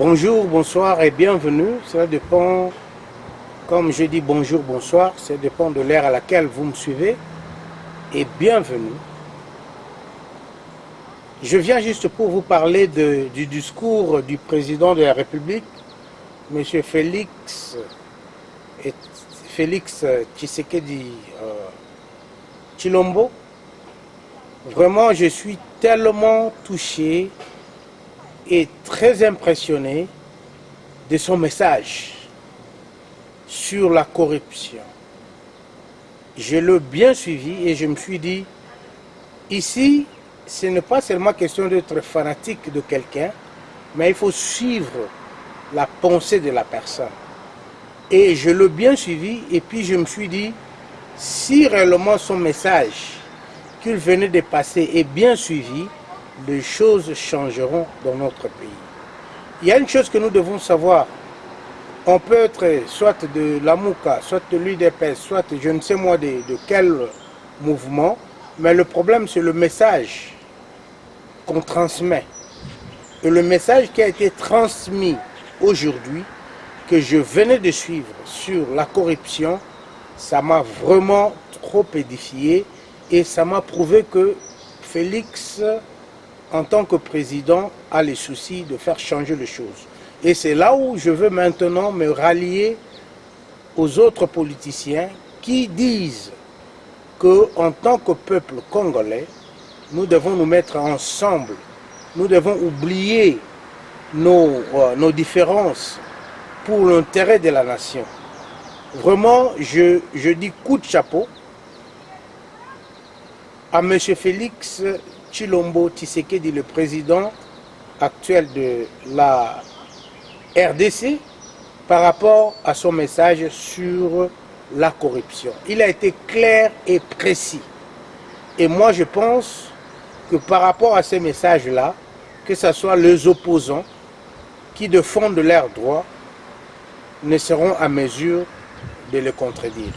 Bonjour, bonsoir et bienvenue. Cela dépend, comme je dis bonjour, bonsoir, ça dépend de l'ère à laquelle vous me suivez. Et bienvenue. Je viens juste pour vous parler du discours du président de la République, M. Félix Tshisekedi Tshilombo. Vraiment, je suis tellement touché et très impressionné de son message sur la corruption. Je l'ai bien suivi et je me suis dit, ici, ce n'est pas seulement question d'être fanatique de quelqu'un, mais il faut suivre la pensée de la personne. Et je l'ai bien suivi et puis je me suis dit, si réellement son message qu'il venait de passer est bien suivi, les choses changeront dans notre pays. Il y a une chose que nous devons savoir. On peut être soit de la Mouka, soit de l'UDPS, soit je ne sais moi de quel mouvement, mais le problème c'est le message qu'on transmet. Et le message qui a été transmis aujourd'hui, que je venais de suivre sur la corruption, ça m'a vraiment trop édifié et ça m'a prouvé que Félix, en tant que président, a les soucis de faire changer les choses. Et c'est là où je veux maintenant me rallier aux autres politiciens qui disent qu'en tant que peuple congolais, nous devons nous mettre ensemble, nous devons oublier nos différences pour l'intérêt de la nation. Vraiment, je dis coup de chapeau à M. Félix Tshilombo Tshisekedi, le président actuel de la RDC, par rapport à son message sur la corruption. Il a été clair et précis. Et moi, je pense que par rapport à ces messages-là, que ce soit les opposants qui défendent leurs droits, ne seront à mesure de le contredire.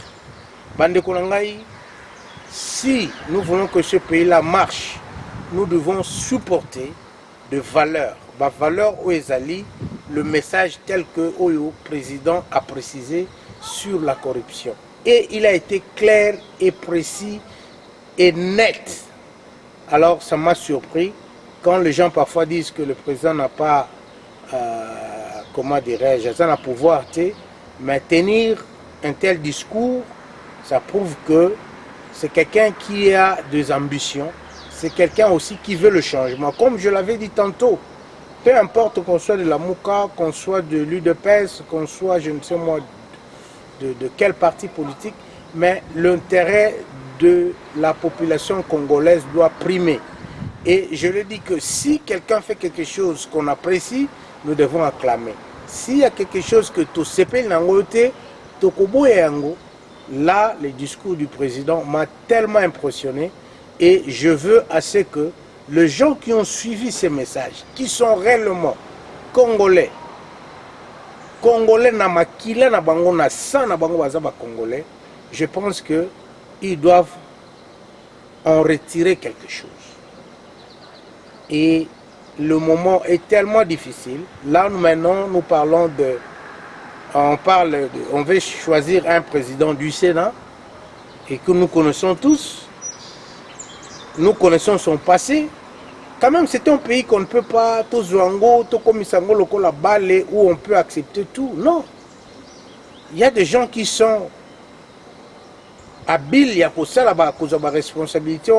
Bande Konangai, si nous voulons que ce pays-là marche, nous devons supporter de valeurs. La valeur où ezali, le message tel que le président a précisé sur la corruption. Et il a été clair et précis et net. Alors ça m'a surpris quand les gens parfois disent que le président n'a pas, comment dirais-je, un pouvoir, mais tenir un tel discours, ça prouve que c'est quelqu'un qui a des ambitions, c'est quelqu'un aussi qui veut le changement. Comme je l'avais dit tantôt, peu importe qu'on soit de la Mouka, qu'on soit de l'UDPS, qu'on soit, je ne sais moi, de quel parti politique, mais l'intérêt de la population congolaise doit primer. Et je le dis que si quelqu'un fait quelque chose qu'on apprécie, nous devons acclamer. S'il y a quelque chose que tout s'épelle dans le côté, là, le discours du président m'a tellement impressionné et je veux assez que les gens qui ont suivi ces messages, qui sont réellement congolais, na makila na bango na sang na bango bazaba congolais, je pense qu'ils doivent en retirer quelque chose. Et le moment est tellement difficile. Là, maintenant, nous parlons on veut choisir un président du Sénat et que nous connaissons tous. Nous connaissons son passé. Quand même, c'est un pays qu'on ne peut pas, où on peut accepter tout. Non. Il y a des gens qui sont habiles, il y a pour ça la responsabilité.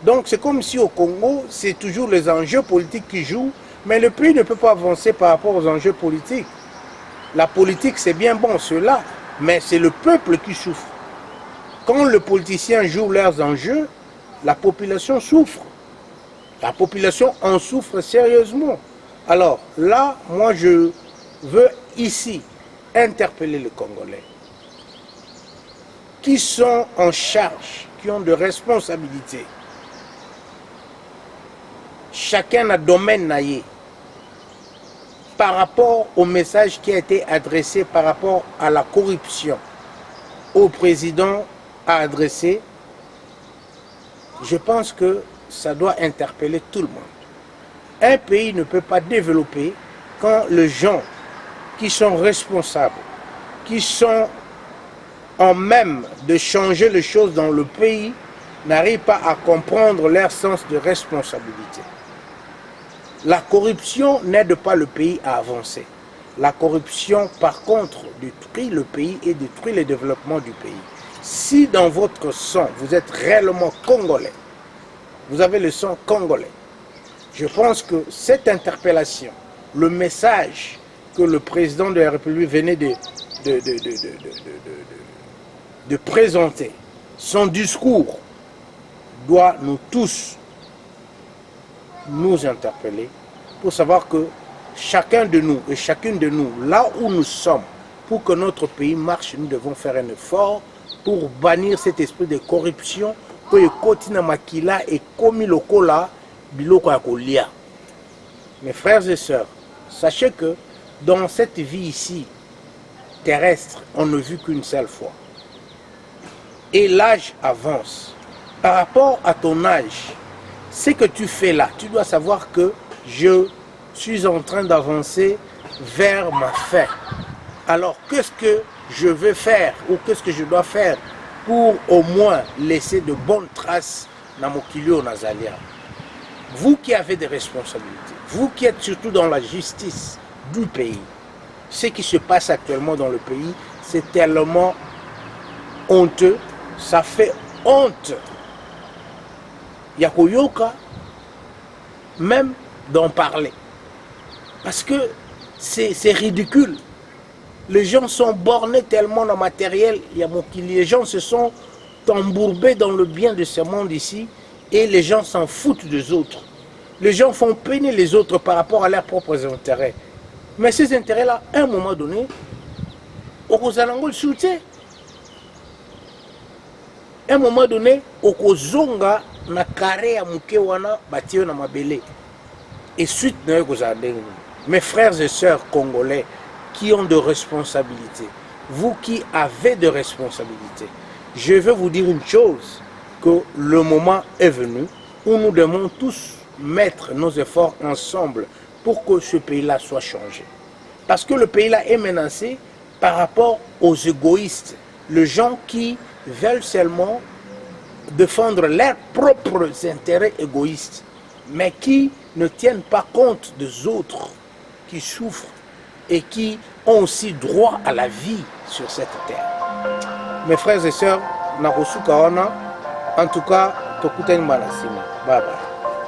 Donc c'est comme si au Congo, c'est toujours les enjeux politiques qui jouent, mais le pays ne peut pas avancer par rapport aux enjeux politiques. La politique, c'est bien bon, cela, mais c'est le peuple qui souffre. Quand les politiciens jouent leurs enjeux, la population souffre. La population en souffre sérieusement. Alors là, moi je veux ici interpeller les Congolais qui sont en charge, qui ont de responsabilités. Chacun a domaine naïe par rapport au message qui a été adressé par rapport à la corruption au président a adressé. Je pense que ça doit interpeller tout le monde. Un pays ne peut pas développer quand les gens qui sont responsables, qui sont en même de changer les choses dans le pays, n'arrivent pas à comprendre leur sens de responsabilité. La corruption n'aide pas le pays à avancer. La corruption, par contre, détruit le pays et détruit le développement du pays. Si dans votre sang, vous êtes réellement congolais, vous avez le sang congolais, je pense que cette interpellation, le message que le président de la République venait de présenter, son discours doit nous tous nous interpeller pour savoir que chacun de nous et chacune de nous, là où nous sommes, pour que notre pays marche, nous devons faire un effort pour bannir cet esprit de corruption que le kotina makila et komi lokola biloko ya kolia. Mes frères et sœurs, sachez que dans cette vie ici terrestre, on ne vit qu'une seule fois. Et l'âge avance. Par rapport à ton âge, ce que tu fais là, tu dois savoir que je suis en train d'avancer vers ma fin. Alors, qu'est-ce que je vais faire ou qu'est-ce que je dois faire pour au moins laisser de bonnes traces dans Mokilio Nazalia? Vous qui avez des responsabilités, vous qui êtes surtout dans la justice du pays, ce qui se passe actuellement dans le pays, c'est tellement honteux, ça fait honte. Yakoyoka, même d'en parler. Parce que c'est ridicule. Les gens sont bornés tellement dans le matériel, les gens se sont embourbés dans le bien de ce monde ici et les gens s'en foutent des autres. Les gens font peiner les autres par rapport à leurs propres intérêts. Mais ces intérêts-là, à un moment donné, okozango le soutien. À un moment donné, okozonga na carré ya muke wana batio na mabele. Et suite na yokozandengu. Mes frères et sœurs congolais qui ont de responsabilités, vous qui avez de responsabilités, je veux vous dire une chose, que le moment est venu où nous devons tous mettre nos efforts ensemble pour que ce pays-là soit changé. Parce que le pays-là est menacé par rapport aux égoïstes, les gens qui veulent seulement défendre leurs propres intérêts égoïstes, mais qui ne tiennent pas compte des autres qui souffrent et qui ont aussi droit à la vie sur cette terre. Mes frères et sœurs, Nakosuka Wana, en tout cas, Tokutani Malasima. Bye bye.